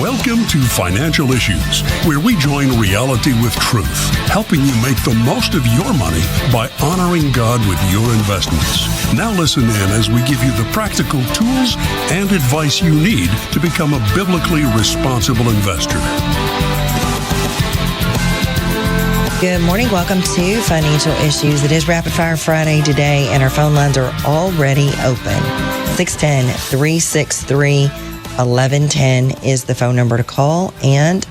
Welcome to Financial Issues, where we join reality with truth, helping you make the most of your money by honoring God with your investments. Now listen in as we give you the practical tools and advice you need to become a biblically responsible investor. Good morning. Welcome to Financial Issues. It is Rapid Fire Friday today, and our phone lines are already open. 610-363-1110 is the phone number to call, and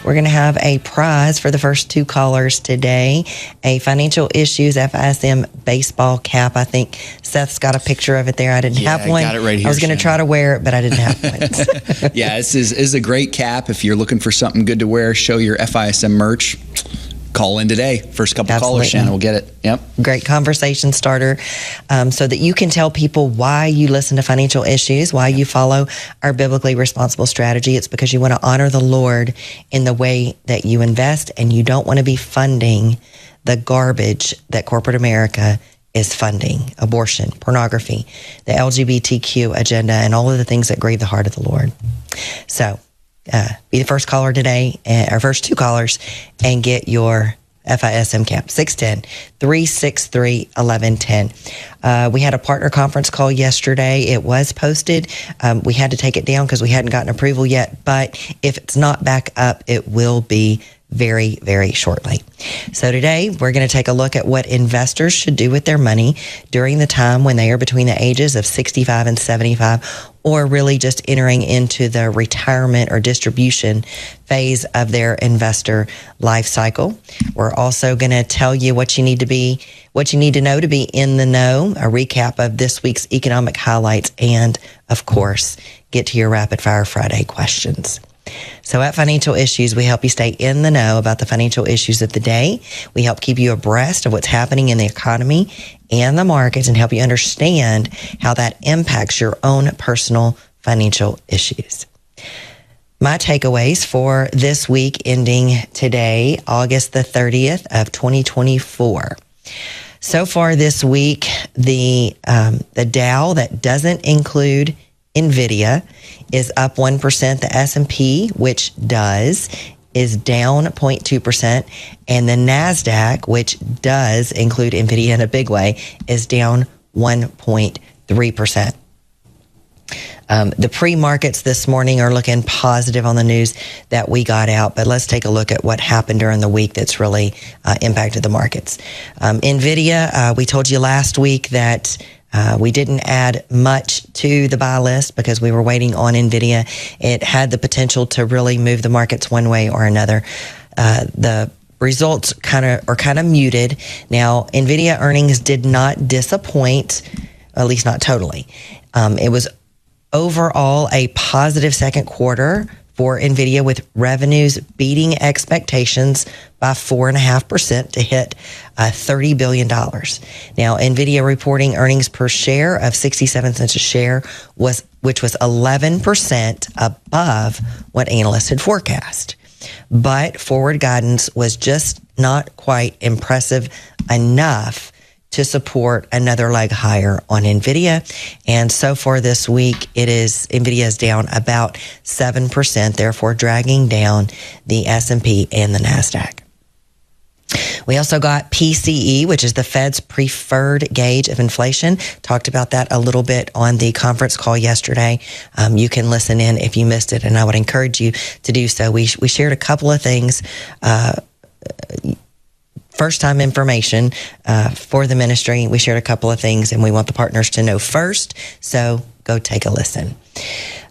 we're going to have a prize for the first two callers today, a Financial Issues FISM baseball cap. I think Seth's got a picture of it there. I didn't have one. I got it right here, I was going to try to wear it, but I didn't have one. Yeah, this is a great cap. If you're looking for something good to wear, show your FISM merch. Call in today. First couple callers, Shana will get it. Yep. Great conversation starter so that you can tell people why you listen to Financial Issues, why you follow our biblically responsible strategy. It's because you want to honor the Lord in the way that you invest, and you don't want to be funding the garbage that corporate America is funding: abortion, pornography, the LGBTQ agenda, and all of the things that grieve the heart of the Lord. So, be the first caller today, our first two callers, and get your FISM cap. 610-363-1110. We had a partner conference call yesterday. It was posted. We had to take it down because we hadn't gotten approval yet, but if it's not back up, it will be very, very shortly. So today, we're going to take a look at what investors should do with their money during the time when they are between the ages of 65 and 75, or really just entering into the retirement or distribution phase of their investor life cycle. We're also going to tell you what you need to know to be in the know, a recap of this week's economic highlights, and of course, get to your Rapid Fire Friday questions. So at Financial Issues, we help you stay in the know about the financial issues of the day. We help keep you abreast of what's happening in the economy and the markets, and help you understand how that impacts your own personal financial issues. My takeaways for this week ending today, August the 30th of 2024. So far this week, the Dow, that doesn't include NVIDIA, is up 1%. The S&P, which does, is down 0.2%. And the NASDAQ, which does include NVIDIA in a big way, is down 1.3%. The pre-markets this morning are looking positive on the news that we got out, but let's take a look at what happened during the week that's really impacted the markets. NVIDIA, we told you last week that we didn't add much to the buy list because we were waiting on NVIDIA. It had the potential to really move the markets one way or another. The results are kind of muted. Now, NVIDIA earnings did not disappoint, at least not totally. It was overall a positive second quarter for NVIDIA, with revenues beating expectations by 4.5% to hit $30 billion. Now, NVIDIA reporting earnings per share of 67 cents a share, which was 11% above what analysts had forecast. But forward guidance was just not quite impressive enough to support another leg higher on NVIDIA. And so far this week, NVIDIA is down about 7%, therefore dragging down the S&P and the NASDAQ. We also got PCE, which is the Fed's preferred gauge of inflation. Talked about that a little bit on the conference call yesterday. You can listen in if you missed it, and I would encourage you to do so. We shared a couple of things, first-time information for the ministry. We shared a couple of things, and we want the partners to know first, so go take a listen.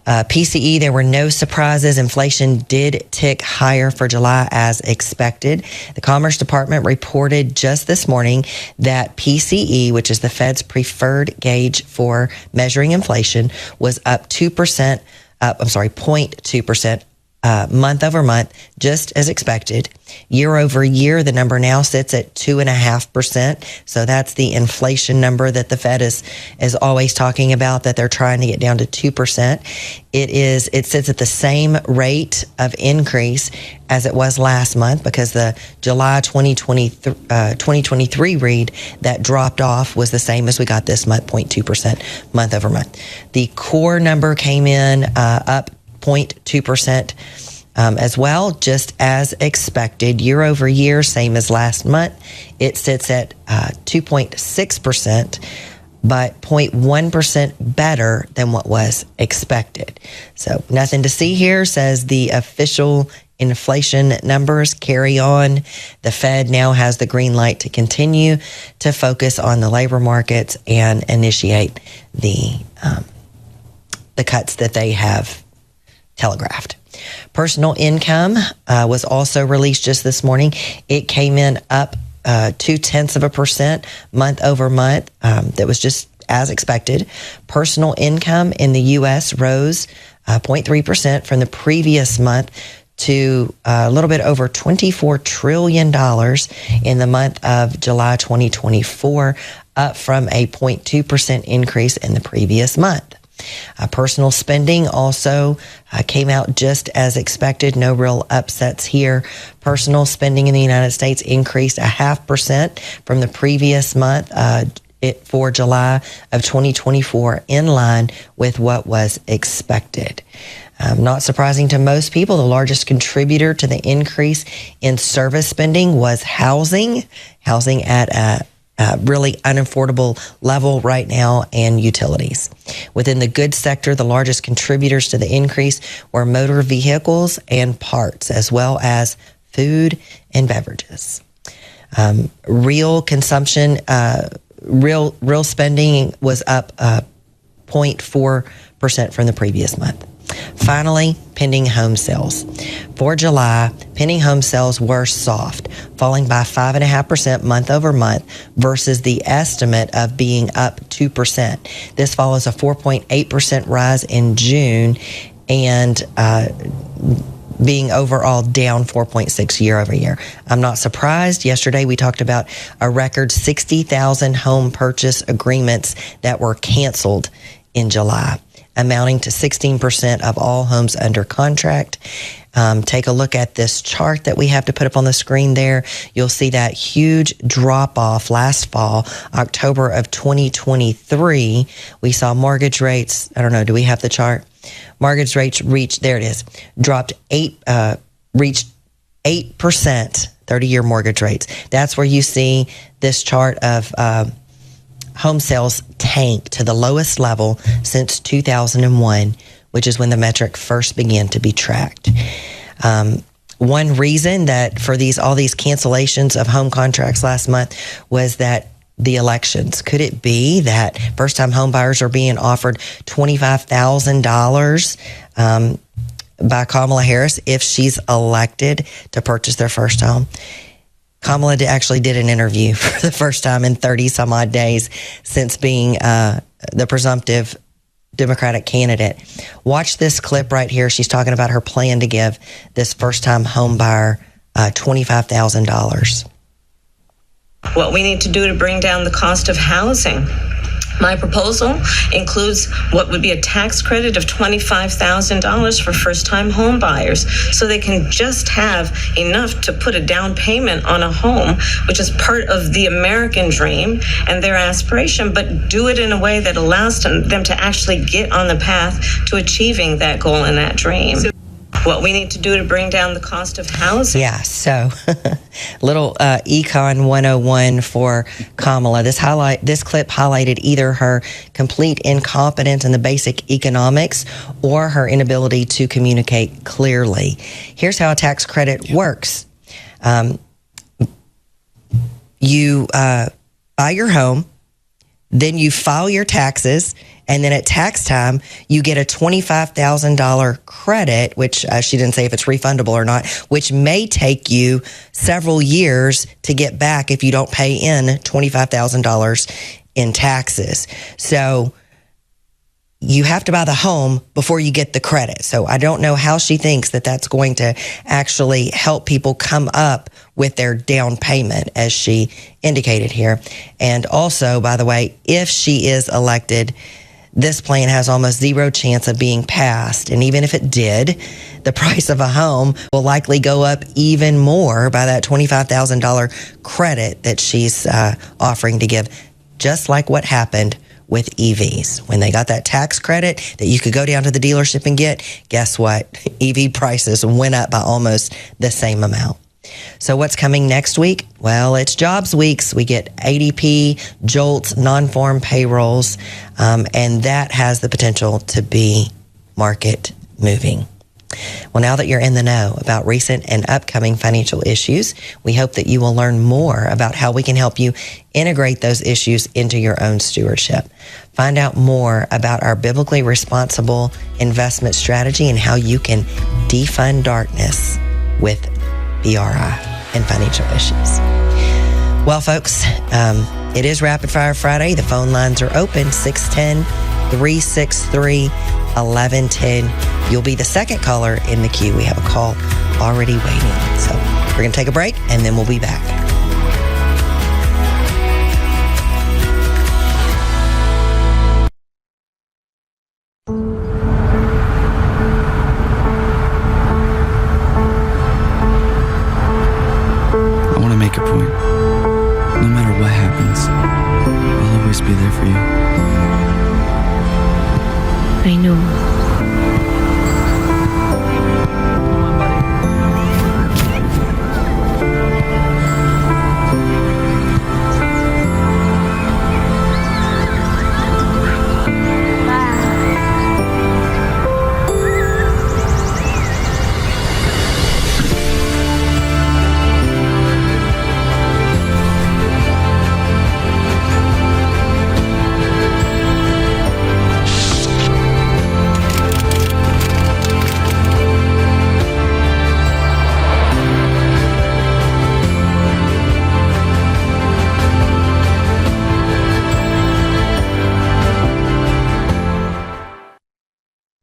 PCE, there were no surprises. Inflation did tick higher for July as expected. The Commerce Department reported just this morning that PCE, which is the Fed's preferred gauge for measuring inflation, was up 0.2% month over month, just as expected. Year over year, the number now sits at 2.5%. So that's the inflation number that the Fed is always talking about, that they're trying to get down to 2%. It sits at the same rate of increase as it was last month, because the July 2023 read that dropped off was the same as we got this month, 0.2% month over month. The core number came in up 0.2%. As well, just as expected, year over year, same as last month, it sits at 2.6%, but 0.1% better than what was expected. So nothing to see here, says the official inflation numbers carry on. The Fed now has the green light to continue to focus on the labor markets and initiate the cuts that they have telegraphed. Personal income was also released just this morning. It came in up 0.2% month over month. That was just as expected. Personal income in the U.S. rose 0.3% from the previous month to a little bit over $24 trillion in the month of July 2024, up from a 0.2% increase in the previous month. Personal spending also came out just as expected. No real upsets here. Personal spending in the United States increased 0.5% from the previous month for July of 2024, in line with what was expected. Not surprising to most people, the largest contributor to the increase in service spending was housing at a really unaffordable level right now, and utilities. Within the goods sector, the largest contributors to the increase were motor vehicles and parts, as well as food and beverages. Real consumption, real spending was up 0.4% from the previous month. Finally, pending home sales. For July, pending home sales were soft, falling by 5.5% month over month versus the estimate of being up 2%. This follows a 4.8% rise in June and being overall down 4.6% year over year. I'm not surprised. Yesterday, we talked about a record 60,000 home purchase agreements that were canceled in July, amounting to 16% of all homes under contract. Take a look at this chart that we have to put up on the screen there. You'll see that huge drop-off last fall, October of 2023. We saw mortgage rates, I don't know, do we have the chart? Mortgage rates reached 8%, 30-year mortgage rates. That's where you see this chart of home sales tank to the lowest level since 2001, which is when the metric first began to be tracked. One reason that for all these cancellations of home contracts last month was that the elections. Could it be that first-time home buyers are being offered $25,000 by Kamala Harris if she's elected to purchase their first home? Kamala actually did an interview for the first time in 30 some odd days since being the presumptive Democratic candidate. Watch this clip right here. She's talking about her plan to give this first-time home buyer $25,000. What we need to do to bring down the cost of housing. My proposal includes what would be a tax credit of $25,000 for first-time home buyers, so they can just have enough to put a down payment on a home, which is part of the American dream and their aspiration, but do it in a way that allows them to actually get on the path to achieving that goal and that dream. What we need to do to bring down the cost of housing. Yeah, so little Econ 101 for Kamala. This clip highlighted either her complete incompetence in the basic economics or her inability to communicate clearly. Here's how a tax credit works. You buy your home, then you file your taxes, and then at tax time, you get a $25,000 credit, which she didn't say if it's refundable or not, which may take you several years to get back if you don't pay in $25,000 in taxes. So you have to buy the home before you get the credit. So I don't know how she thinks that that's going to actually help people come up with their down payment, as she indicated here. And also, by the way, if she is elected, this plan has almost zero chance of being passed. And even if it did, the price of a home will likely go up even more by that $25,000 credit that she's offering to give, just like what happened with EVs. When they got that tax credit that you could go down to the dealership and get, guess what? EV prices went up by almost the same amount. So what's coming next week? Well, it's jobs weeks. We get ADP, JOLTS, non-farm payrolls, and that has the potential to be market moving. Well, now that you're in the know about recent and upcoming financial issues, we hope that you will learn more about how we can help you integrate those issues into your own stewardship. Find out more about our biblically responsible investment strategy and how you can defund darkness with BRI and financial issues. Well, folks, it is Rapid Fire Friday. The phone lines are open, 610-363-1110. You'll be the second caller in the queue. We have a call already waiting. So we're going to take a break, and then we'll be back. I want to make a point. No matter what happens, I'll always be there for you. I know.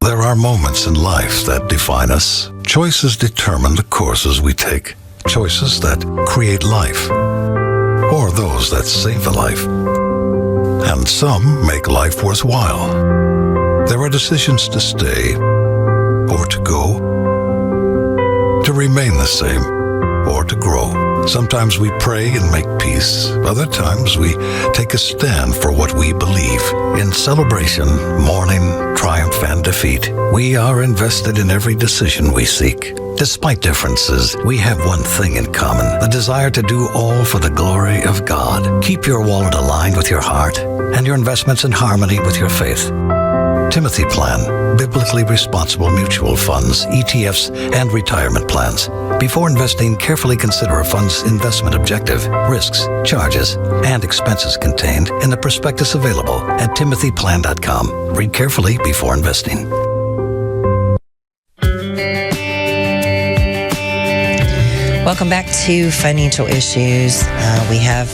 There are moments in life that define us. Choices determine the courses we take. Choices that create life, or those that save a life. And some make life worthwhile. There are decisions to stay, or to go, to remain the same, or to grow. Sometimes we pray and make peace. Other times we take a stand for what we believe. In celebration, mourning, triumph, and defeat, we are invested in every decision we seek. Despite differences, we have one thing in common, the desire to do all for the glory of God. Keep your wallet aligned with your heart and your investments in harmony with your faith. Timothy Plan, biblically responsible mutual funds, ETFs, and retirement plans. Before investing, carefully consider a fund's investment objective, risks, charges, and expenses contained in the prospectus available at timothyplan.com. Read carefully before investing. Welcome back to Financial Issues. We have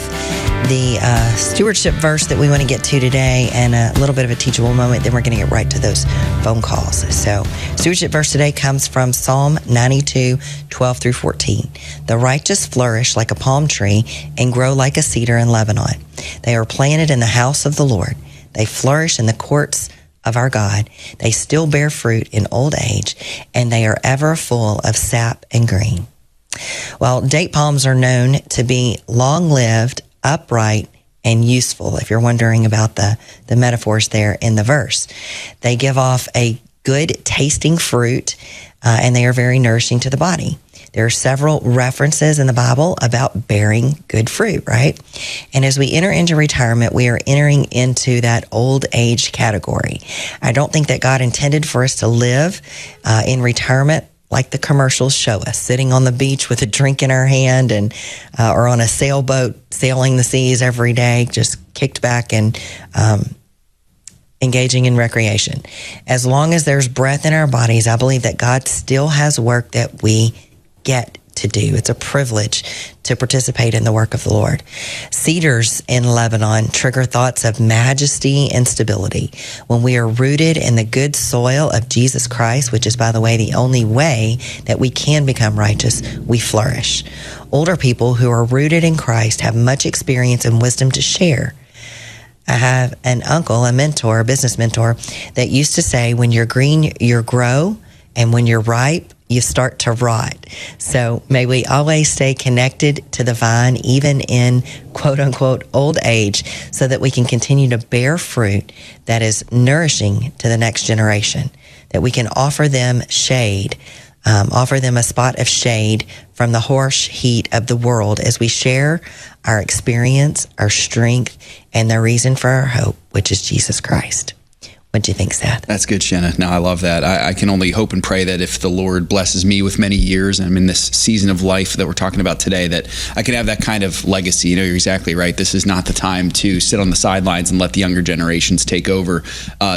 the stewardship verse that we want to get to today and a little bit of a teachable moment. Then we're going to get right to those phone calls. So stewardship verse today comes from Psalm 92, 12 through 14. The righteous flourish like a palm tree and grow like a cedar in Lebanon. They are planted in the house of the Lord. They flourish in the courts of our God. They still bear fruit in old age, and they are ever full of sap and green. Well, date palms are known to be long-lived, upright, and useful, if you're wondering about the metaphors there in the verse. They give off a good tasting fruit, and they are very nourishing to the body. There are several references in the Bible about bearing good fruit, right? And as we enter into retirement, we are entering into that old age category. I don't think that God intended for us to live in retirement like the commercials show us, sitting on the beach with a drink in our hand and or on a sailboat sailing the seas every day, just kicked back and engaging in recreation. As long as there's breath in our bodies, I believe that God still has work that we get to do. It's a privilege to participate in the work of the Lord. Cedars in Lebanon trigger thoughts of majesty and stability. When we are rooted in the good soil of Jesus Christ, which is, by the way, the only way that we can become righteous, we flourish. Older people who are rooted in Christ have much experience and wisdom to share. I have an uncle, a mentor, a business mentor, that used to say, when you're green, you grow, And when you're ripe, you start to rot. So may we always stay connected to the vine, even in quote unquote old age, so that we can continue to bear fruit that is nourishing to the next generation, that we can offer them shade, offer them a spot of shade from the harsh heat of the world as we share our experience, our strength, and the reason for our hope, which is Jesus Christ. What do you think, Seth? That's good, Shana. No, I love that. I can only hope and pray that if the Lord blesses me with many years, and I'm in this season of life that we're talking about today, that I can have that kind of legacy. You know, you're exactly right. This is not the time to sit on the sidelines and let the younger generations take over.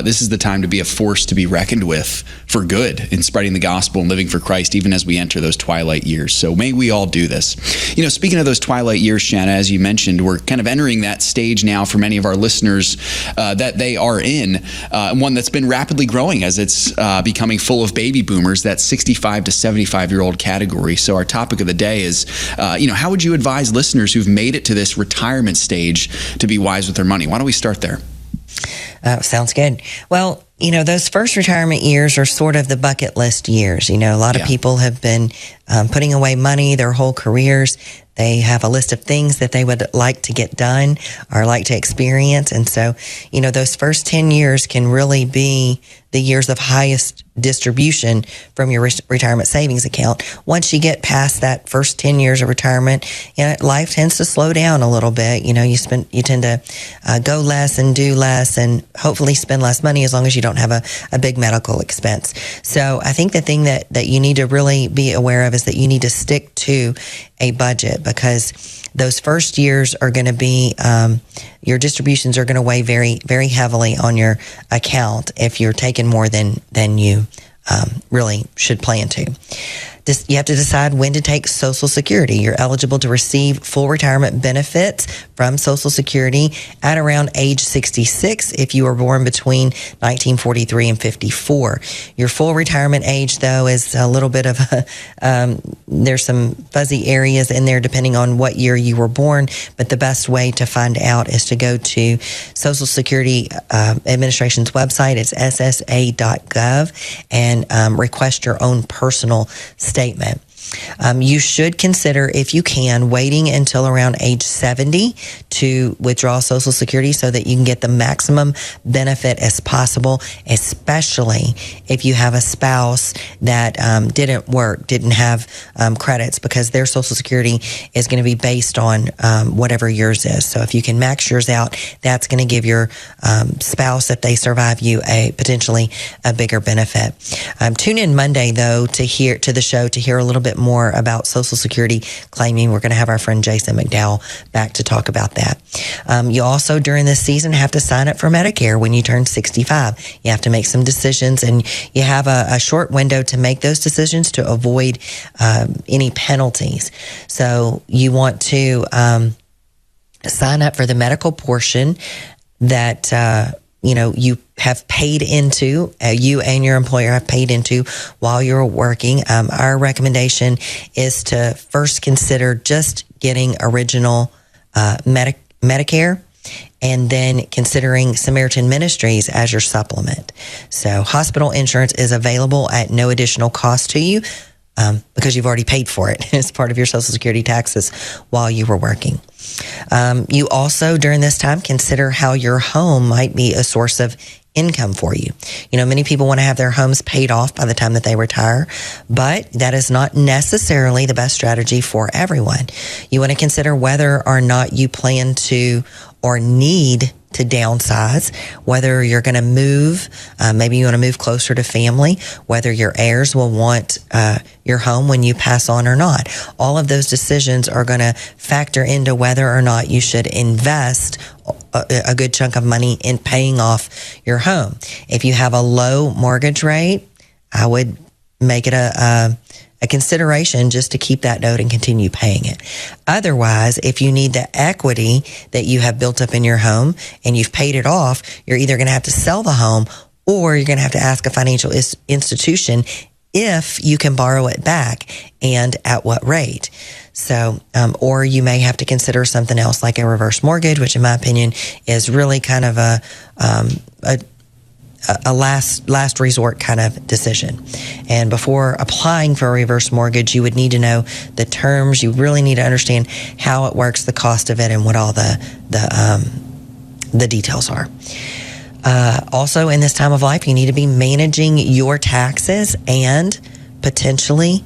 This is the time to be a force to be reckoned with for good in spreading the gospel and living for Christ, even as we enter those twilight years. So may we all do this. You know, speaking of those twilight years, Shana, as you mentioned, we're kind of entering that stage now for many of our listeners that they are in. One that's been rapidly growing as it's becoming full of baby boomers, that 65 to 75-year-old category. So our topic of the day is, how would you advise listeners who've made it to this retirement stage to be wise with their money? Why don't we start there? Sounds good. Well, those first retirement years are sort of the bucket list years. A lot of people have been putting away money their whole careers. They have a list of things that they would like to get done or like to experience. And so, those first 10 years can really be the years of highest distribution from your retirement savings account. Once you get past that first 10 years of retirement, life tends to slow down a little bit. You tend to go less and do less and hopefully spend less money as long as you don't have a big medical expense. So I think the thing that you need to really be aware of is that you need to stick to a budget, because those first years are going to be, your distributions are going to weigh very, very heavily on your account if you're taking more than you really should plan to. You have to decide when to take Social Security. You're eligible to receive full retirement benefits from Social Security at around age 66 if you were born between 1943 and 54. Your full retirement age, though, is a little bit of there's some fuzzy areas in there depending on what year you were born, but the best way to find out is to go to Social Security Administration's website. It's ssa.gov, and request your own personal statement. You should consider, if you can, waiting until around age 70 to withdraw Social Security so that you can get the maximum benefit as possible, especially if you have a spouse that didn't work, didn't have credits, because their Social Security is going to be based on whatever yours is. So if you can max yours out, that's going to give your spouse, if they survive you, potentially a bigger benefit. Tune in Monday, though, to the show to hear a little bit more about Social Security claiming. We're going to have our friend Jason McDowell back to talk about that. You also, during this season, have to sign up for Medicare when you turn 65. You have to make some decisions, and you have a short window to make those decisions to avoid any penalties. So you want to sign up for the medical portion that you have paid into, you and your employer have paid into while you're working. Our recommendation is to first consider just getting original Medicare, and then considering Samaritan Ministries as your supplement. So hospital insurance is available at no additional cost to you, because you've already paid for it as part of your Social Security taxes while you were working. You also, during this time, consider how your home might be a source of income for you. Many people want to have their homes paid off by the time that they retire, but that is not necessarily the best strategy for everyone. You want to consider whether or not you plan to or need to downsize, whether you're going to move, maybe you want to move closer to family, whether your heirs will want your home when you pass on or not. All of those decisions are going to factor into whether or not you should invest a good chunk of money in paying off your home. If you have a low mortgage rate, I would make it a consideration just to keep that note and continue paying it. Otherwise, if you need the equity that you have built up in your home and you've paid it off, you're either going to have to sell the home, or you're going to have to ask a financial institution if you can borrow it back and at what rate. So, or you may have to consider something else like a reverse mortgage, which in my opinion is really kind of a a last resort kind of decision. And before applying for a reverse mortgage, you would need to know the terms. You really need to understand how it works, the cost of it, and what all the details are. Also, in this time of life, you need to be managing your taxes and potentially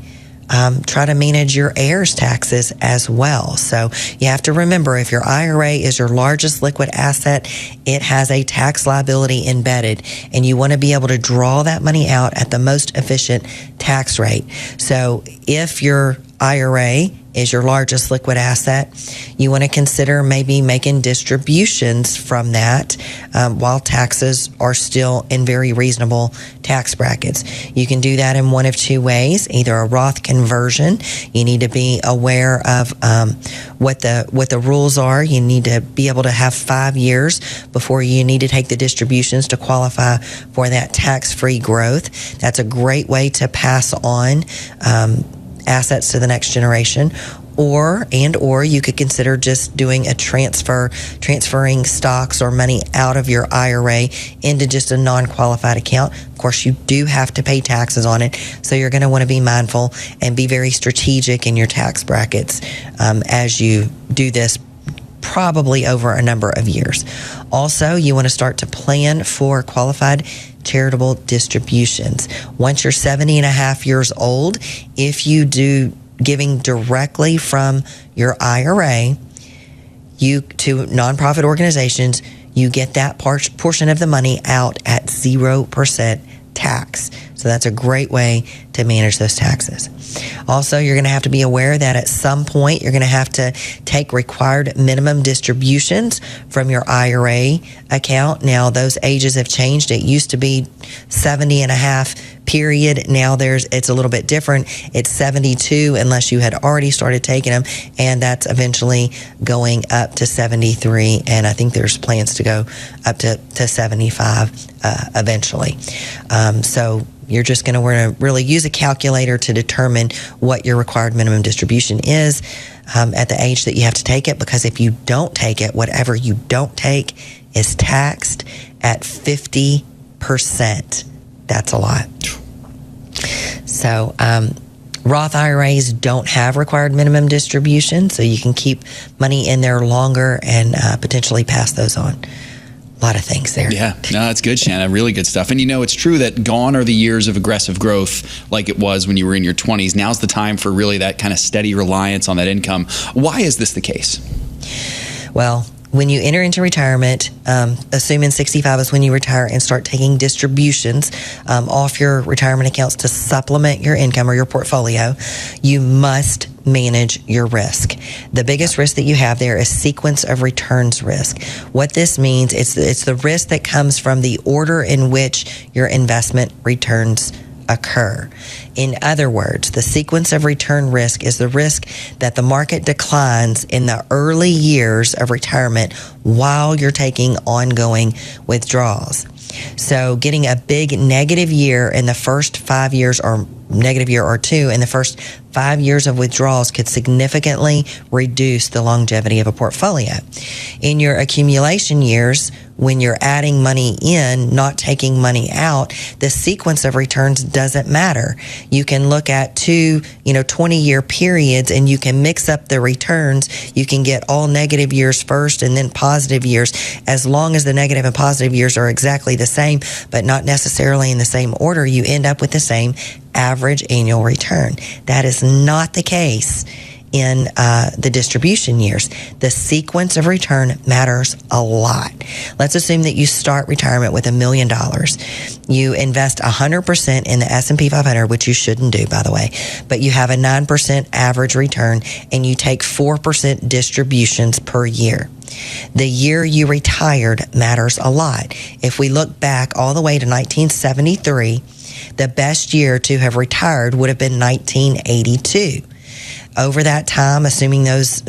try to manage your heirs' taxes as well. So you have to remember, if your IRA is your largest liquid asset, it has a tax liability embedded, and you want to be able to draw that money out at the most efficient tax rate. So if your IRA is your largest liquid asset, you want to consider maybe making distributions from that while taxes are still in very reasonable tax brackets. You can do that in one of two ways, either a Roth conversion. You need to be aware of what the rules are. You need to be able to have 5 years before you need to take the distributions to qualify for that tax-free growth. That's a great way to pass on assets to the next generation. Or you could consider just doing a transferring stocks or money out of your IRA into just a non-qualified account. Of course, you do have to pay taxes on it, so you're going to want to be mindful and be very strategic in your tax brackets as you do this, probably over a number of years. Also, you want to start to plan for qualified charitable distributions. Once you're 70 and a half years old, if you do giving directly from your IRA to nonprofit organizations, you get that portion of the money out at 0% tax. So that's a great way to manage those taxes. Also, you're going to have to be aware that at some point you're going to have to take required minimum distributions from your IRA account. Now, those ages have changed. It used to be 70 and a half period. Now it's a little bit different. It's 72 unless you had already started taking them, and that's eventually going up to 73, and I think there's plans to go up to 75 eventually. So you're just going to want to really use a calculator to determine what your required minimum distribution is at the age that you have to take it, because if you don't take it, whatever you don't take is taxed at 50%. That's a lot. So Roth IRAs don't have required minimum distribution, so you can keep money in there longer and potentially pass those on. A lot of things there. Yeah, no, that's good, Shana. Really good stuff. And it's true that gone are the years of aggressive growth like it was when you were in your 20s. Now's the time for really that kind of steady reliance on that income. Why is this the case? Well, when you enter into retirement, assuming 65 is when you retire, and start taking distributions off your retirement accounts to supplement your income or your portfolio, you must manage your risk. The biggest risk that you have there is sequence of returns risk. What this means, it's the risk that comes from the order in which your investment returns occur. In other words, the sequence of return risk is the risk that the market declines in the early years of retirement while you're taking ongoing withdrawals. So getting a big negative year in the first 5 years, or negative year or two in the first 5 years of withdrawals, could significantly reduce the longevity of a portfolio. In your accumulation years, when you're adding money in, not taking money out, the sequence of returns doesn't matter. You can look at 20-year periods, and you can mix up the returns. You can get all negative years first and then positive years, as long as the negative and positive years are exactly the same, but not necessarily in the same order. You end up with the same average annual return. That is not the case in the distribution years. The sequence of return matters a lot. Let's assume that you start retirement with $1 million. You invest 100% in the S&P 500, which you shouldn't do, by the way, but you have a 9% average return, and you take 4% distributions per year. The year you retired matters a lot. If we look back all the way to 1973, the best year to have retired would have been 1982. Over that time, assuming those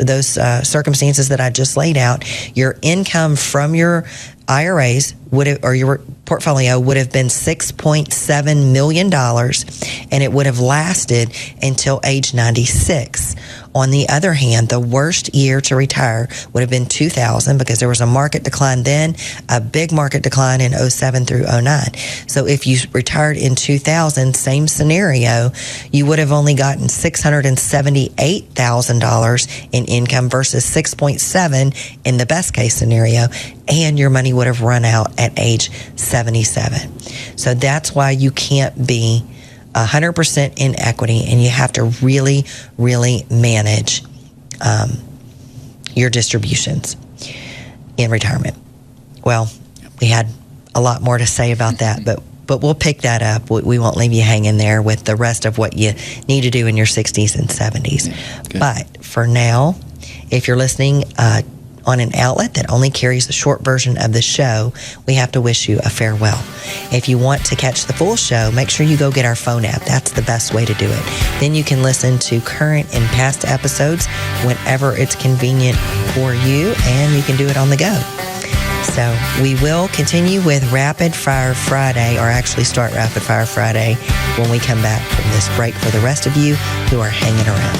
circumstances that I just laid out, your income from your IRAs or your portfolio would have been $6.7 million, and it would have lasted until age 96. On the other hand, the worst year to retire would have been 2000 because there was a market decline then, a big market decline in 07 through 09. So if you retired in 2000, same scenario, you would have only gotten $678,000 in income versus 6.7 in the best case scenario, and your money would have run out at age 77. So that's why you can't be 100% in equity, and you have to really, really manage your distributions in retirement. Well, we had a lot more to say about that, but we'll pick that up. We won't leave you hanging there with the rest of what you need to do in your 60s and 70s. Yeah, but for now, if you're listening on an outlet that only carries a short version of the show, we have to wish you a farewell. If you want to catch the full show, make sure you go get our phone app. That's the best way to do it. Then you can listen to current and past episodes whenever it's convenient for you, and you can do it on the go. So we will continue with Rapid Fire Friday, or actually start Rapid Fire Friday when we come back from this break for the rest of you who are hanging around.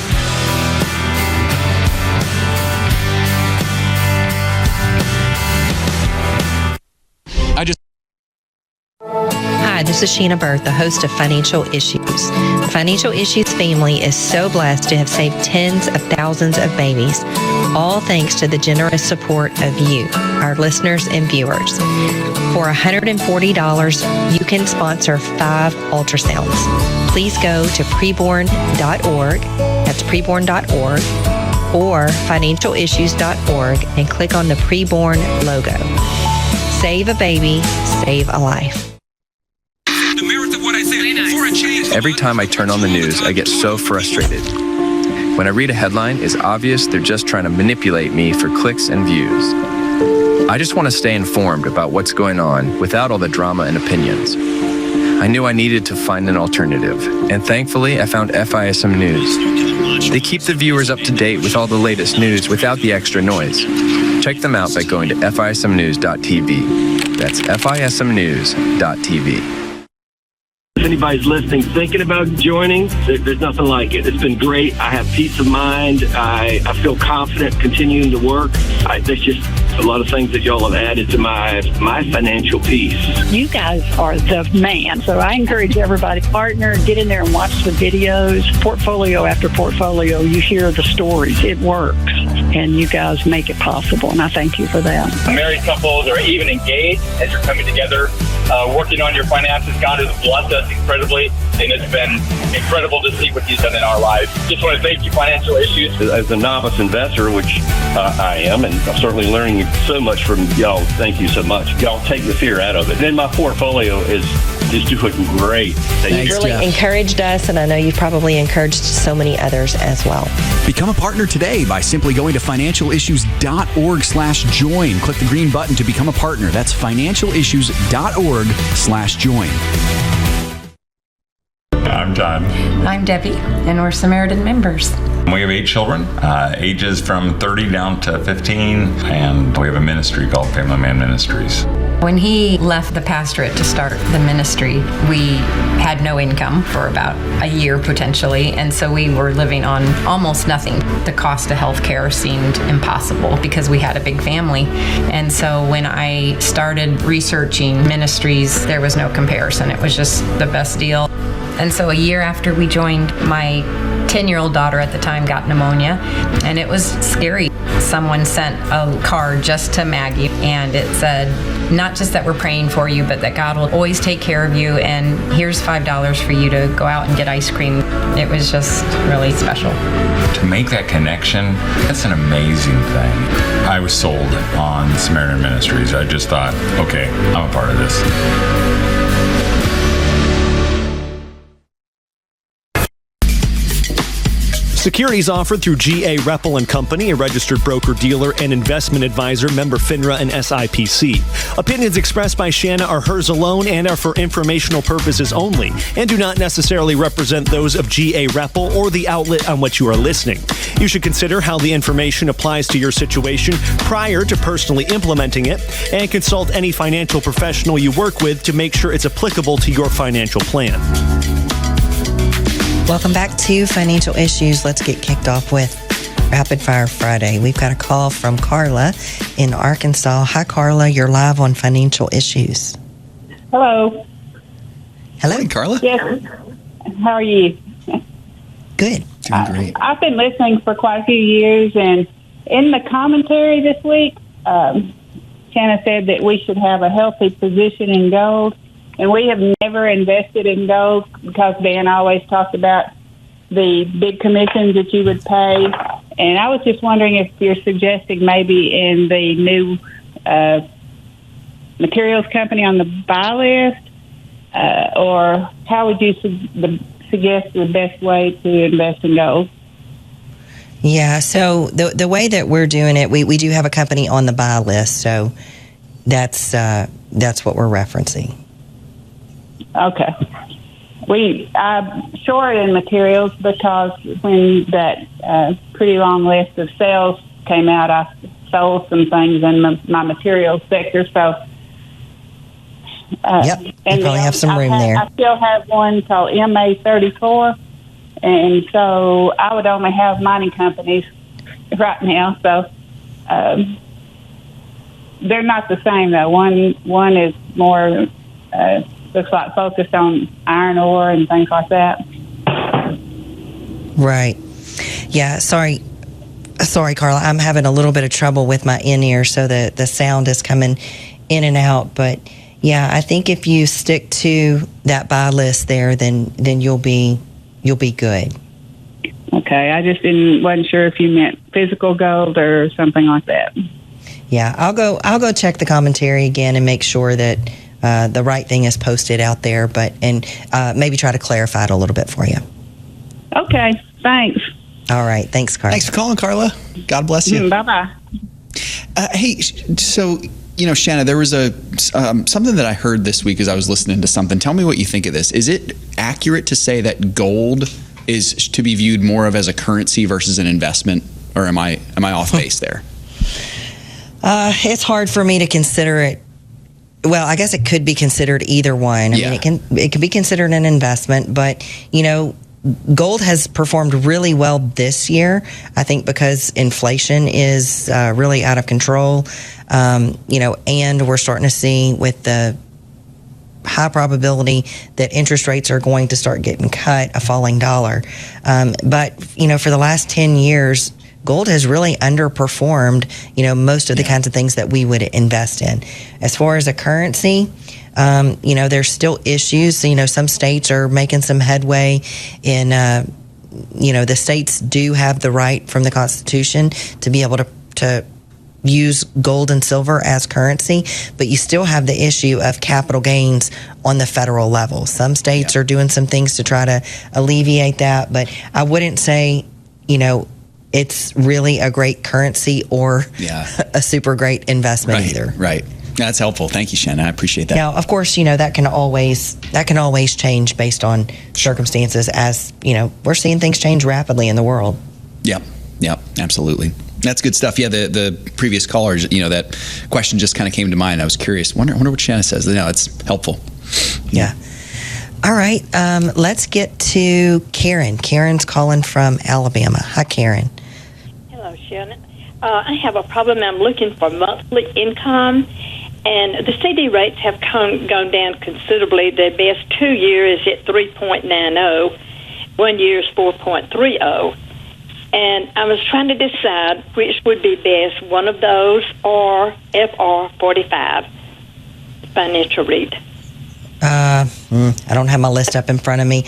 Hi, this is Shana Bird, the host of Financial Issues. Financial Issues family is so blessed to have saved tens of thousands of babies, all thanks to the generous support of you, our listeners and viewers. For $140, you can sponsor 5 ultrasounds. Please go to preborn.org, that's preborn.org, or financialissues.org, and click on the Preborn logo. Save a baby, save a life. Every time I turn on the news, I get so frustrated. When I read a headline, it's obvious they're just trying to manipulate me for clicks and views. I just want to stay informed about what's going on without all the drama and opinions. I knew I needed to find an alternative, and thankfully I found FISM News. They keep the viewers up to date with all the latest news without the extra noise. Check them out by going to fismnews.tv. That's fismnews.tv. If anybody's listening, thinking about joining, there's nothing like it. It's been great. I have peace of mind. I feel confident continuing to work. There's just a lot of things that y'all have added to my financial peace. You guys are the man. So I encourage everybody, partner, get in there and watch the videos. Portfolio after portfolio, you hear the stories. It works. And you guys make it possible. And I thank you for that. Married couples or even engaged, as you're coming together, working on your finances, God has blessed us incredibly, and it's been incredible to see what He's done in our lives. Just want to thank you, Financial Issues. As a novice investor, which I am, and I'm certainly learning so much from y'all. Thank you so much. Y'all take the fear out of it. Then my portfolio is doing great. You've really encouraged us, and I know you've probably encouraged so many others as well. Become a partner today by simply going to financialissues.org/join. Click the green button to become a partner. That's financialissues.org/join. I'm John. I'm Debbie, and we're Samaritan members. We have 8 children, ages from 30 down to 15, and we have a ministry called Family Man Ministries. When he left the pastorate to start the ministry, we had no income for about a year potentially, and so we were living on almost nothing. The cost of healthcare seemed impossible because we had a big family. And so when I started researching ministries, there was no comparison. It was just the best deal. And so a year after we joined, my 10-year-old daughter at the time got pneumonia, and it was scary. Someone sent a card just to Maggie, and it said, not just that we're praying for you, but that God will always take care of you, and here's $5 for you to go out and get ice cream. It was just really special. To make that connection, that's an amazing thing. I was sold on Samaritan Ministries. I just thought, okay, I'm a part of this. Securities offered through G.A. Reppel & Company, a registered broker-dealer and investment advisor, member FINRA and SIPC. Opinions expressed by Shana are hers alone and are for informational purposes only and do not necessarily represent those of G.A. Reppel or the outlet on which you are listening. You should consider how the information applies to your situation prior to personally implementing it, and consult any financial professional you work with to make sure it's applicable to your financial plan. Welcome back to Financial Issues. Let's get kicked off with Rapid Fire Friday. We've got a call from Carla in Arkansas. Hi, Carla. You're live on Financial Issues. Hello. Hello, hey, Carla. Yes. How are you? Good. Doing great. I've been listening for quite a few years, and in the commentary this week, Shana said that we should have a healthy position in gold, and we have never invested in gold because Dan always talked about the big commissions that you would pay. And I was just wondering if you're suggesting maybe in the new materials company on the buy list, or how would you suggest the best way to invest in gold? Yeah, so the way that we're doing it, we do have a company on the buy list, so that's what we're referencing. Okay. I'm short in materials because when that pretty long list of sales came out, I sold some things in my materials sector. So, yep, you probably have some room there. I still have one called MA34, and so I would only have mining companies right now. So they're not the same though. One is more looks like focused on iron ore and things like that. Right. Yeah. Sorry, Carla. I'm having a little bit of trouble with my in-ear, so the sound is coming in and out. But yeah, I think if you stick to that buy list there, then you'll be good. Okay. I just wasn't sure if you meant physical gold or something like that. Yeah, I'll go check the commentary again and make sure that the right thing is posted out there, and maybe try to clarify it a little bit for you. Okay, thanks. All right, thanks, Carla. Thanks for calling, Carla. God bless you. Bye-bye. Hey, so, Shana, there was something that I heard this week as I was listening to something. Tell me what you think of this. Is it accurate to say that gold is to be viewed more of as a currency versus an investment, or am I off base there? It's hard for me to consider it. Well, I guess it could be considered either one. I mean, it can be considered an investment, but gold has performed really well this year. I think because inflation is really out of control. And we're starting to see with the high probability that interest rates are going to start getting cut, a falling dollar. But for the last 10 years. Gold has really underperformed, most of the kinds of things that we would invest in. As far as a currency, there's still issues. Some states are making some headway in, the states do have the right from the Constitution to be able to use gold and silver as currency, but you still have the issue of capital gains on the federal level. Some states are doing some things to try to alleviate that, but I wouldn't say, it's really a great currency or a super great investment either. Right. That's helpful. Thank you, Shana. I appreciate that. Now, of course, that can always change based on circumstances, as we're seeing things change rapidly in the world. Yep, absolutely. That's good stuff. Yeah, the previous callers, that question just kind of came to mind. I was curious. Wonder what Shana says. No, it's helpful. Yeah. All right. Let's get to Karen. Karen's calling from Alabama. Hi, Karen. Hello, Shana. I have a problem. I'm looking for monthly income, and the CD rates have gone down considerably. The best 2 years is at 3.90. 1 year is 4.30. And I was trying to decide which would be best, one of those or FR45, financial REIT. I don't have my list up in front of me.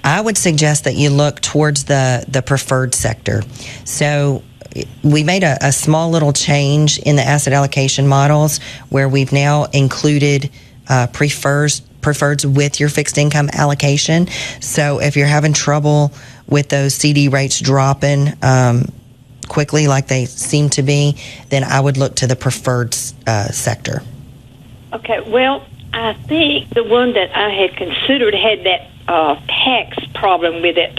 I would suggest that you look towards the preferred sector. So we made a small little change in the asset allocation models where we've now included preferreds with your fixed income allocation. So if you're having trouble with those CD rates dropping quickly like they seem to be, then I would look to the preferred sector. Okay, well, I think the one that I had considered had that tax problem with it.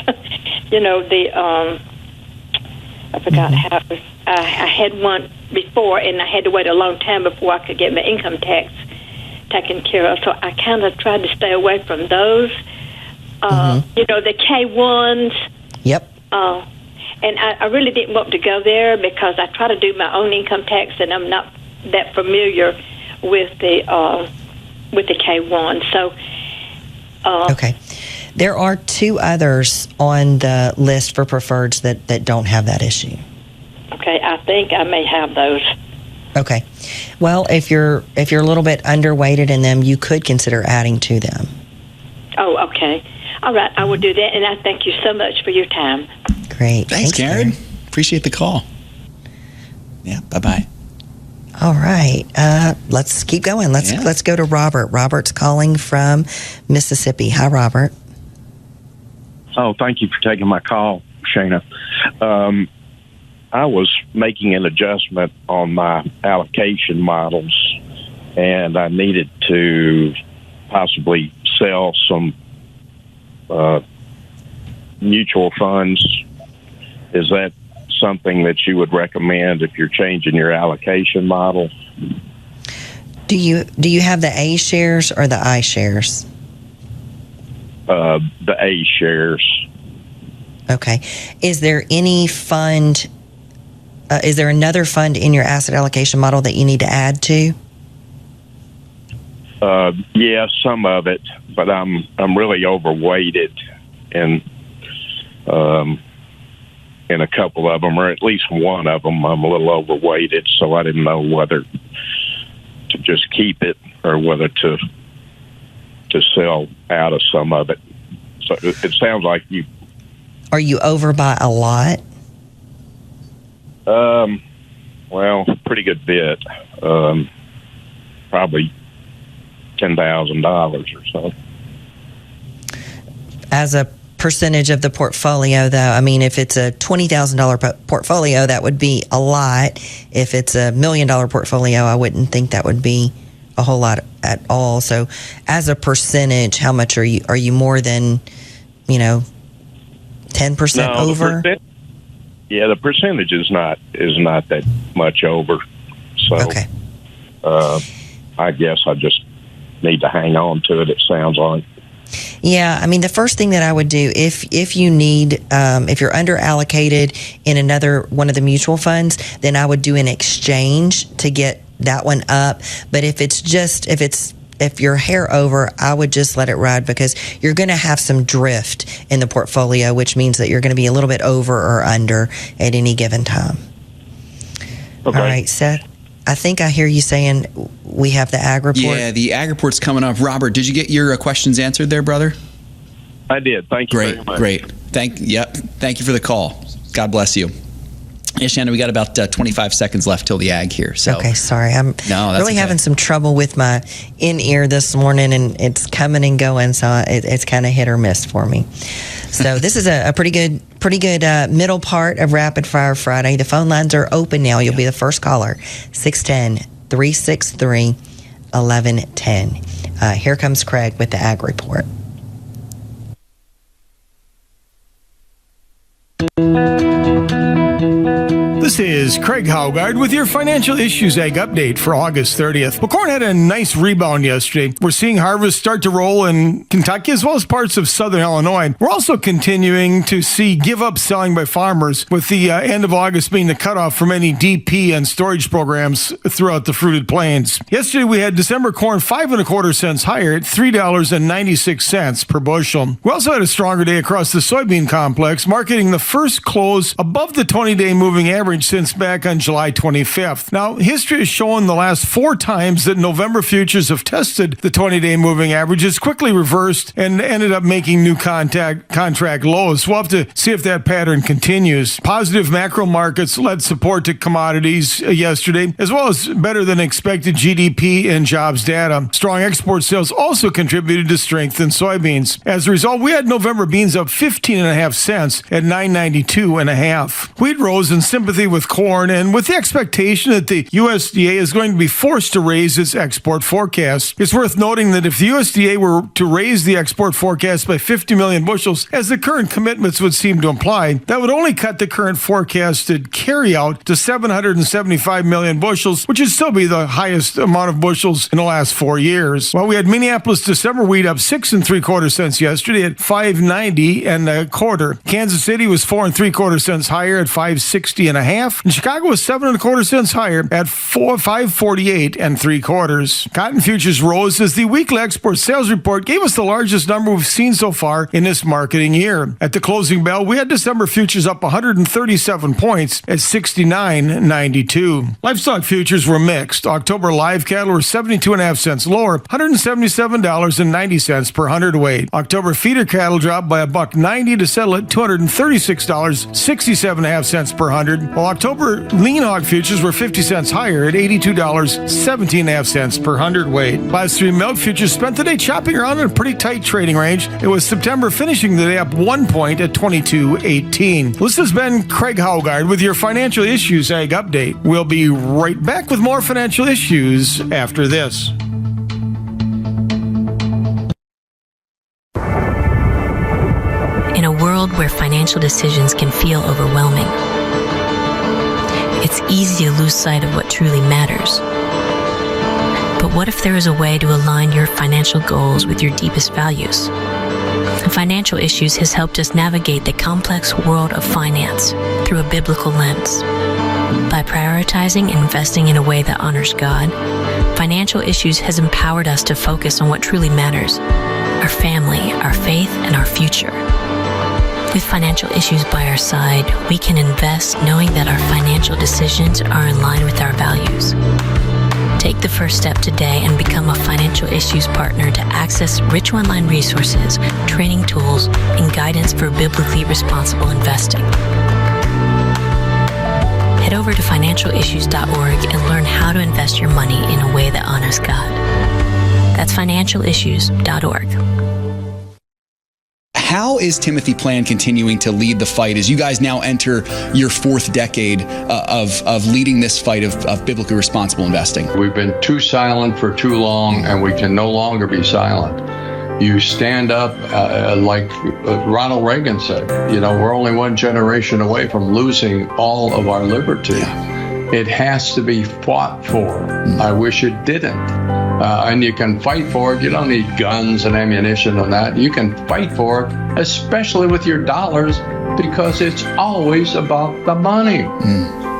I forgot how it was. I had one before, and I had to wait a long time before I could get my income tax taken care of. So I kind of tried to stay away from those. the K1s. Yep. And I really didn't want to go there because I try to do my own income tax, and I'm not that familiar with the K1. So, okay. There are 2 others on the list for preferreds that don't have that issue. Okay, I think I may have those. Okay. Well, if you're a little bit underweighted in them, you could consider adding to them. Oh, okay. All right, I will do that, and I thank you so much for your time. Great. Thanks, Karen. Appreciate the call. Yeah, bye-bye. All right. Let's keep going. Let's go to Robert. Robert's calling from Mississippi. Hi, Robert. Oh, thank you for taking my call, Shana. I was making an adjustment on my allocation models, and I needed to possibly sell some mutual funds. Is that something that you would recommend if you're changing your allocation model? Do you have the A shares or the I shares? The A shares. Okay. Is there any fund? Is there another fund in your asset allocation model that you need to add to? Yeah, some of it, but I'm really overweighted in a couple of them, or at least one of them. I'm a little overweighted, so I didn't know whether to just keep it or whether to sell out of some of it. So it sounds like you. Are you over by a lot? Well, pretty good bit. Probably $10,000 or so. As a percentage of the portfolio, though, I mean, if it's a $20,000 portfolio, that would be a lot. If it's $1 million portfolio, I wouldn't think that would be a whole lot at all. So, as a percentage, how much are you? Are you more than 10% over? The percentage is not that much over. So, okay. I guess I just need to hang on to it. It sounds like. Yeah, I mean, the first thing that I would do if you need, if you're under allocated in another one of the mutual funds, then I would do an exchange to get that one up. But if your hair over, I would just let it ride, because you're going to have some drift in the portfolio, which means that you're going to be a little bit over or under at any given time. Okay. All right, Seth. I think I hear you saying we have the ag report. Yeah, the ag report's coming up. Robert, did you get your questions answered there, brother? I did. Thank you very much. Great. Thank you for the call. God bless you. Yeah, Shana, we got about 25 seconds left till the ag here. So. Okay, sorry. I'm really having some trouble with my in-ear this morning, and it's coming and going, so it's kind of hit or miss for me. So this is a pretty good middle part of Rapid Fire Friday. The phone lines are open now. You'll be the first caller, 610-363-1110. Here comes Craig with the ag report. This is Craig Haugaard with your Financial Issues Ag Update for August 30th. Well, corn had a nice rebound yesterday. We're seeing harvests start to roll in Kentucky as well as parts of southern Illinois. We're also continuing to see give-up selling by farmers, with the end of August being the cutoff for many DP and storage programs throughout the fruited plains. Yesterday, we had December corn 5.25 cents higher at $3.96 per bushel. We also had a stronger day across the soybean complex, marking the first close above the 20-day moving average since back on July 25th. Now, history has shown the last 4 times that November futures have tested the 20-day moving average, is quickly reversed and ended up making new contract lows. We'll have to see if that pattern continues. Positive macro markets led support to commodities yesterday, as well as better than expected GDP and jobs data. Strong export sales also contributed to strength in soybeans. As a result, we had November beans up 15.5 cents at $9.92.5. Wheat rose in sympathy sympathy with corn, and with the expectation that the USDA is going to be forced to raise its export forecast. It's worth noting that if the USDA were to raise the export forecast by 50 million bushels, as the current commitments would seem to imply, that would only cut the current forecasted carryout to 775 million bushels, which would still be the highest amount of bushels in the last 4 years. Well, we had Minneapolis December wheat up 6 3/4 cents yesterday at $5.90 1/4. Kansas City was 4 3/4 cents higher at $5.60 1/2, and Chicago was 7 1/4 cents higher at $5.48 3/4. Cotton futures rose as the weekly export sales report gave us the largest number we've seen so far in this marketing year. At the closing bell, we had December futures up 137 points at 69.92. Livestock futures were mixed. October live cattle were 72 1/2 cents lower, $177.90 per hundredweight. October feeder cattle dropped by $1.90 to settle at $236.67 1/2 cents per hundred, while October lean hog futures were 50 cents higher at $82.17 1/2 cents per hundredweight. Last three milk futures spent the day chopping around in a pretty tight trading range. It was September finishing the day up 1 point at 22.18. This has been Craig Haugaard with your Financial Issues Ag Update. We'll be right back with more financial issues after this. In a world where financial decisions can feel overwhelming, it's easy to lose sight of what truly matters. But what if there is a way to align your financial goals with your deepest values? Financial Issues has helped us navigate the complex world of finance through a biblical lens. By prioritizing and investing in a way that honors God, Financial Issues has empowered us to focus on what truly matters: our family, our faith, and our future. With Financial Issues by our side, we can invest knowing that our financial decisions are in line with our values. Take the first step today and become a Financial Issues partner to access rich online resources, training tools, and guidance for biblically responsible investing. Head over to financialissues.org and learn how to invest your money in a way that honors God. That's financialissues.org. How is Timothy Plan continuing to lead the fight as you guys now enter your fourth decade of leading this fight of biblically responsible investing? We've been too silent for too long, and we can no longer be silent. You stand up, like Ronald Reagan said, we're only one generation away from losing all of our liberty. Yeah. It has to be fought for. I wish it didn't. And you can fight for it. You don't need guns and ammunition and that. You can fight for it, especially with your dollars, because it's always about the money.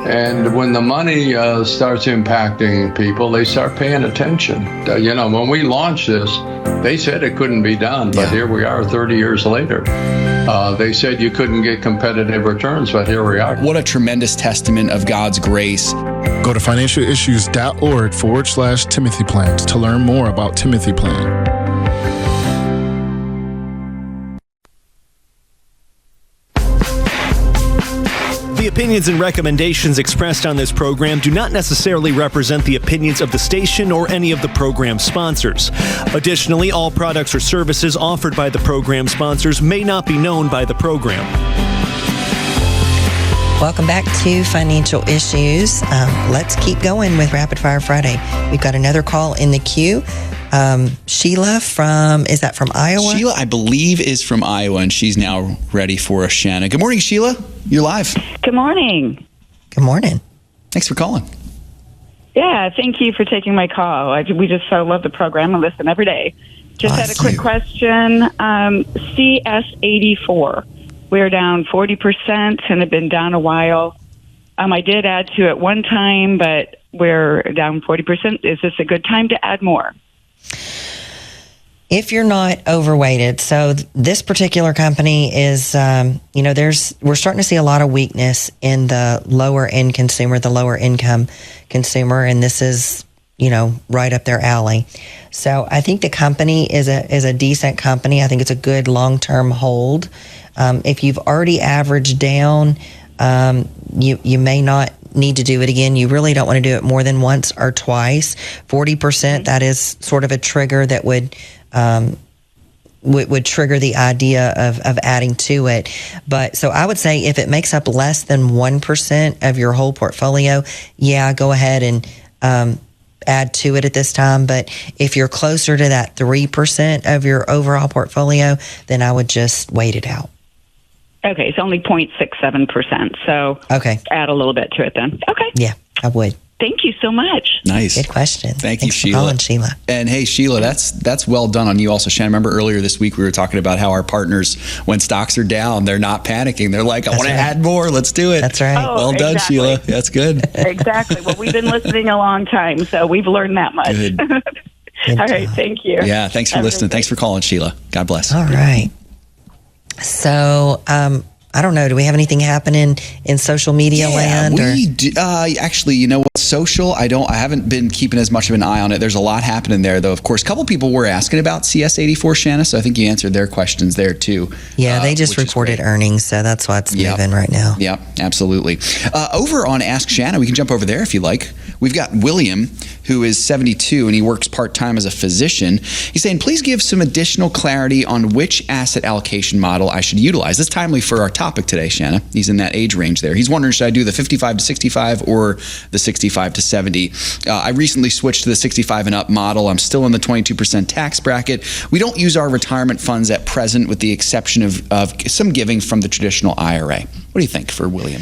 And when the money starts impacting people, they start paying attention. When we launched this, they said it couldn't be done, but here we are 30 years later. They said you couldn't get competitive returns, but here we are. What a tremendous testament of God's grace. Go to financialissues.org/Timothy Plans to learn more about Timothy Plan. The opinions and recommendations expressed on this program do not necessarily represent the opinions of the station or any of the program sponsors. Additionally, all products or services offered by the program sponsors may not be known by the program. Welcome back to Financial Issues. Let's keep going with Rapid Fire Friday. We've got another call in the queue. Sheila from Iowa? Sheila, I believe, is from Iowa, and she's now ready for us, Shana. Good morning, Sheila. You're live. Good morning. Good morning. Thanks for calling. Yeah, thank you for taking my call. We just so love the program and listen every day. Just had a quick question. CS84. We're down 40% and have been down a while. I did add to it one time, but we're down 40%. Is this a good time to add more? If you're not overweighted, so this particular company is, we're starting to see a lot of weakness in the lower end consumer, the lower income consumer, and this is, right up their alley. So I think the company is a decent company. I think it's a good long-term hold. If you've already averaged down, you may not need to do it again. You really don't want to do it more than once or twice. 40%, that is sort of a trigger that would would trigger the idea of adding to it. But so I would say if it makes up less than 1% of your whole portfolio, yeah, go ahead and add to it at this time. But if you're closer to that 3% of your overall portfolio, then I would just wait it out. Okay, it's only 0.67%. So okay, add a little bit to it then. Okay. Yeah, I would. Thank you so much. Nice. Good question. Thanks you, for Sheila. calling, Sheila. And hey, Sheila, that's well done on you also. Shannon, remember earlier this week we were talking about how our partners, when stocks are down, they're not panicking. They're like, I want to add more. Let's do it. That's right. Well done, exactly. Sheila. That's good. Exactly. Well, we've been listening a long time, so we've learned that much. Good. All right. Thank you. Yeah, thanks for listening. Thanks for calling, Sheila. God bless. All right. So, I don't know. Do we have anything happening in social media land? We do, actually, you know what? Social, I haven't been keeping as much of an eye on it. There's a lot happening there, though. Of course, a couple people were asking about CS84, Shana, so I think you answered their questions there, too. Yeah, they just reported earnings, so that's why it's moving right now. Yep, absolutely. Over on Ask Shana, we can jump over there if you like. We've got William, who is 72, and he works part-time as a physician. He's saying, please give some additional clarity on which asset allocation model I should utilize. That's timely for our topic today, Shana. He's in that age range there. He's wondering, should I do the 55 to 65 or the 65 to 70? I recently switched to the 65 and up model. I'm still in the 22% tax bracket. We don't use our retirement funds at present with the exception of some giving from the traditional IRA. What do you think for William?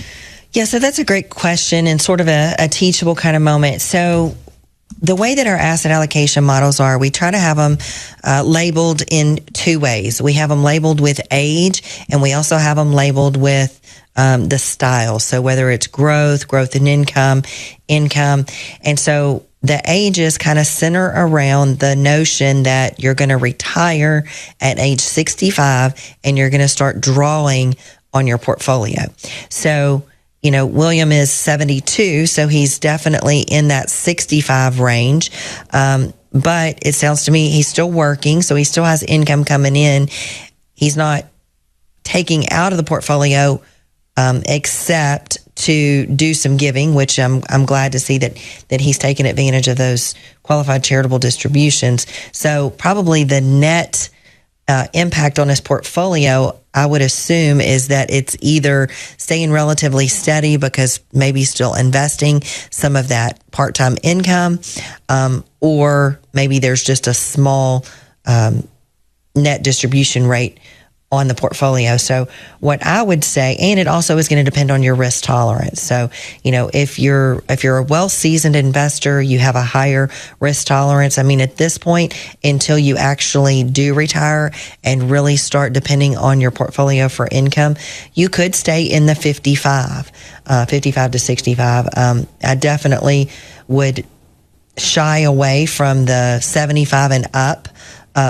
Yeah, so that's a great question and sort of a teachable kind of moment. So the way that our asset allocation models are, we try to have them labeled in two ways. We have them labeled with age, and we also have them labeled with the style. So whether it's growth in income. And so the ages kind of center around the notion that you're going to retire at age 65 and you're going to start drawing on your portfolio. So, you know, William is 72, so he's definitely in that 65 range. But it sounds to me he's still working, so he still has income coming in. He's not taking out of the portfolio except to do some giving, which I'm glad to see that he's taken advantage of those qualified charitable distributions. So probably the net impact on his portfolio, I would assume, is that it's either staying relatively steady because maybe still investing some of that part-time income, or maybe there's just a small net distribution rate on the portfolio. So what I would say, and it also is going to depend on your risk tolerance. So, you know, if you're a well-seasoned investor, you have a higher risk tolerance. I mean, at this point, until you actually do retire and really start depending on your portfolio for income, you could stay in the 55 to 65. I definitely would shy away from the 75 and up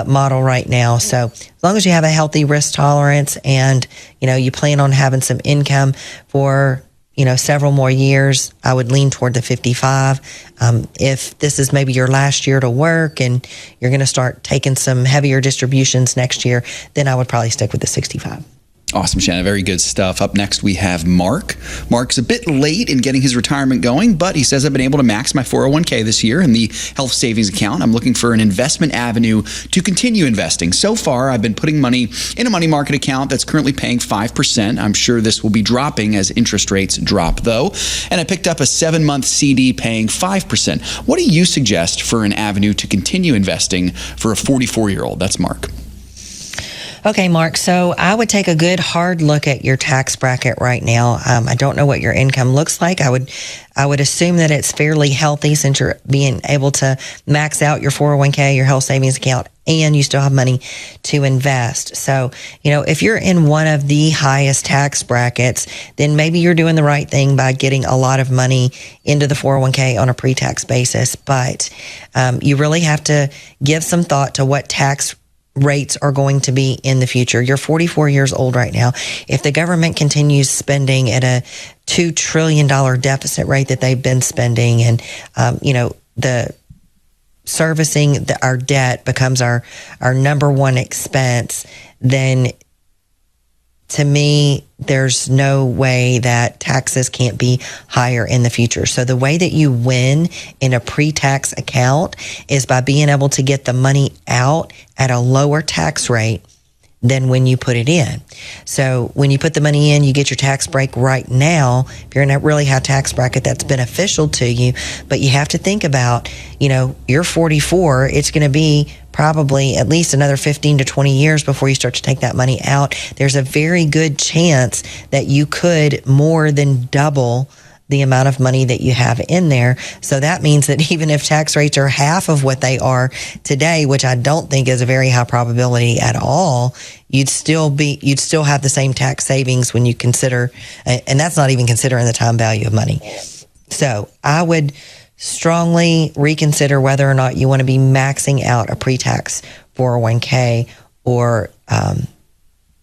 model right now. So as long as you have a healthy risk tolerance and, you know, you plan on having some income for, you know, several more years, I would lean toward the 55. If this is maybe your last year to work and you're going to start taking some heavier distributions next year, then I would probably stick with the 65. Awesome, Shanna. Very good stuff. Up next, we have Mark. Mark's a bit late in getting his retirement going, but he says, I've been able to max my 401k this year in the health savings account. I'm looking for an investment avenue to continue investing. So far, I've been putting money in a money market account that's currently paying 5%. I'm sure this will be dropping as interest rates drop, though. And I picked up a 7-month CD paying 5%. What do you suggest for an avenue to continue investing for a 44-year-old? That's Mark. Okay, Mark. So I would take a good hard look at your tax bracket right now. I don't know what your income looks like. I would assume that it's fairly healthy since you're being able to max out your 401k, your health savings account, and you still have money to invest. So, you know, if you're in one of the highest tax brackets, then maybe you're doing the right thing by getting a lot of money into the 401k on a pre-tax basis. But you really have to give some thought to what tax rates are going to be in the future. You're 44 years old right now. If the government continues spending at a $2 trillion deficit rate that they've been spending, and, you know, the servicing our debt becomes our number one expense, then to me, there's no way that taxes can't be higher in the future. So the way that you win in a pre-tax account is by being able to get the money out at a lower tax rate than when you put it in. So when you put the money in, you get your tax break right now. If you're in a really high tax bracket, that's beneficial to you. But you have to think about, you're 44, it's going to be probably at least another 15 to 20 years before you start to take that money out. There's a very good chance that you could more than double the amount of money that you have in there. So that means that even if tax rates are half of what they are today, which I don't think is a very high probability at all, you'd still have the same tax savings when you consider, and that's not even considering the time value of money. So I would strongly reconsider whether or not you want to be maxing out a pre-tax 401k, or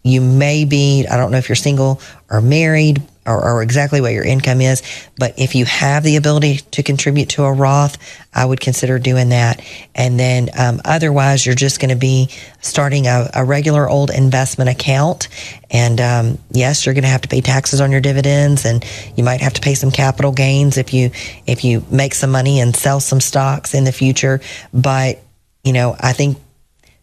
you may be, I don't know if you're single or married, or exactly what your income is, but if you have the ability to contribute to a Roth, I would consider doing that. And then otherwise, you're just going to be starting a regular old investment account. And yes, you're going to have to pay taxes on your dividends, and you might have to pay some capital gains if you make some money and sell some stocks in the future. But I think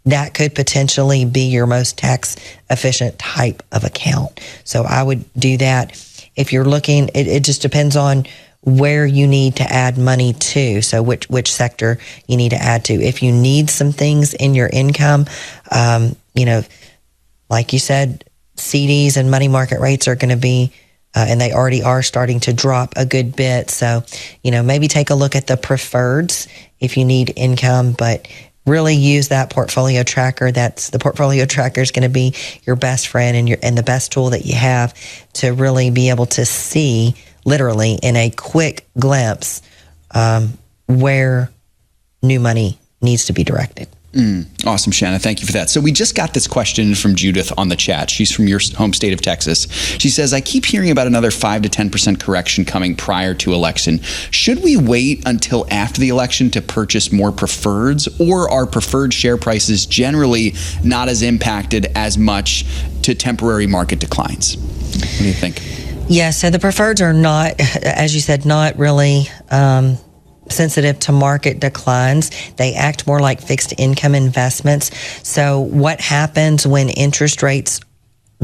that could potentially be your most tax efficient type of account. So I would do that. If you're looking, it just depends on where you need to add money to. So which sector you need to add to. If you need some things in your income, like you said, CDs and money market rates are going to be, and they already are starting to drop a good bit. So, maybe take a look at the preferreds if you need income, but really use that portfolio tracker. The portfolio tracker is going to be your best friend and the best tool that you have to really be able to see, literally in a quick glimpse, where new money needs to be directed. Awesome, Shana. Thank you for that. So we just got this question from Judith on the chat. She's from your home state of Texas. She says, I keep hearing about another 5 to 10% correction coming prior to election. Should we wait until after the election to purchase more preferreds, or are preferred share prices generally not as impacted as much to temporary market declines? What do you think? Yeah, so the preferreds are not, as you said, not really sensitive to market declines. They act more like fixed income investments. So what happens when interest rates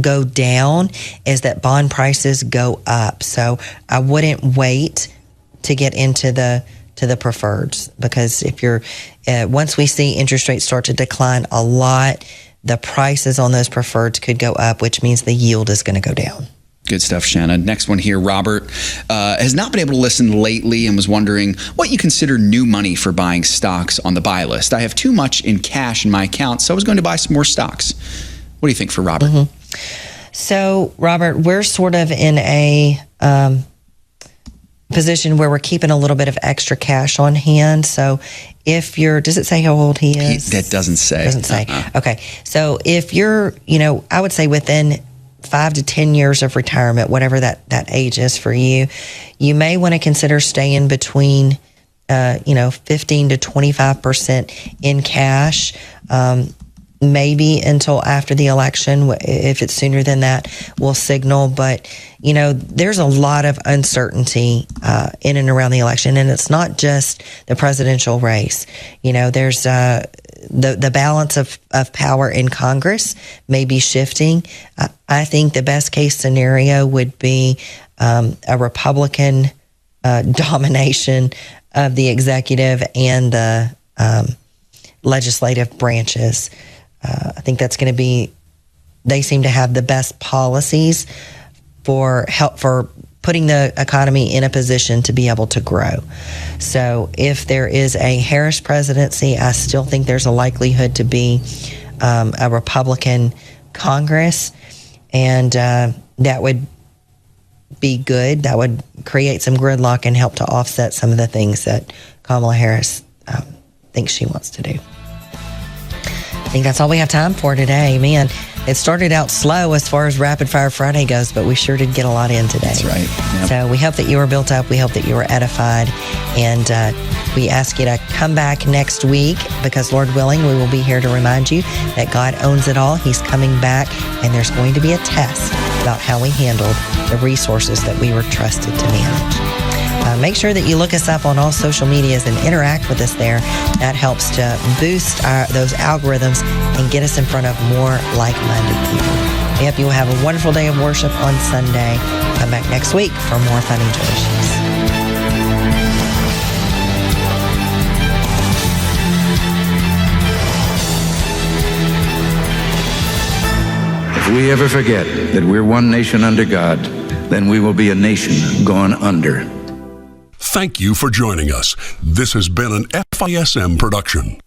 go down is that bond prices go up. So I wouldn't wait to get into the preferreds, because if you're once we see interest rates start to decline a lot, the prices on those preferreds could go up, which means the yield is going to go down. Good stuff, Shana. Next one here, Robert has not been able to listen lately and was wondering what you consider new money for buying stocks on the buy list. I have too much in cash in my account, so I was going to buy some more stocks. What do you think for Robert? So, Robert, we're sort of in a position where we're keeping a little bit of extra cash on hand. So if you're, does it say how old he is? That doesn't say. Doesn't say. Okay. So if you're, I would say within 5 to 10 years of retirement, whatever that age is for you, you may want to consider staying between, 15 to 25% in cash, maybe until after the election. If it's sooner than that, we'll signal. But, there's a lot of uncertainty in and around the election. And it's not just the presidential race. There's the balance of power in Congress may be shifting. I think the best case scenario would be a Republican domination of the executive and the legislative branches. I think that's going to be, they seem to have the best policies for putting the economy in a position to be able to grow. So if there is a Harris presidency, I still think there's a likelihood to be a Republican Congress, and that would be good. That would create some gridlock and help to offset some of the things that Kamala Harris thinks she wants to do. I think that's all we have time for today. Man, It started out slow as far as Rapid Fire Friday goes, but we sure did get a lot in today. That's right. Yep. So we hope that you were built up. We hope that you were edified. And we ask you to come back next week because, Lord willing, we will be here to remind you that God owns it all. He's coming back, and there's going to be a test about how we handled the resources that we were trusted to manage. Make sure that you look us up on all social medias and interact with us there. That helps to boost those algorithms and get us in front of more like-minded people. We hope you will have a wonderful day of worship on Sunday. Come back next week for more financial issues. If we ever forget that we're one nation under God, then we will be a nation gone under. Thank you for joining us. This has been an FISM production.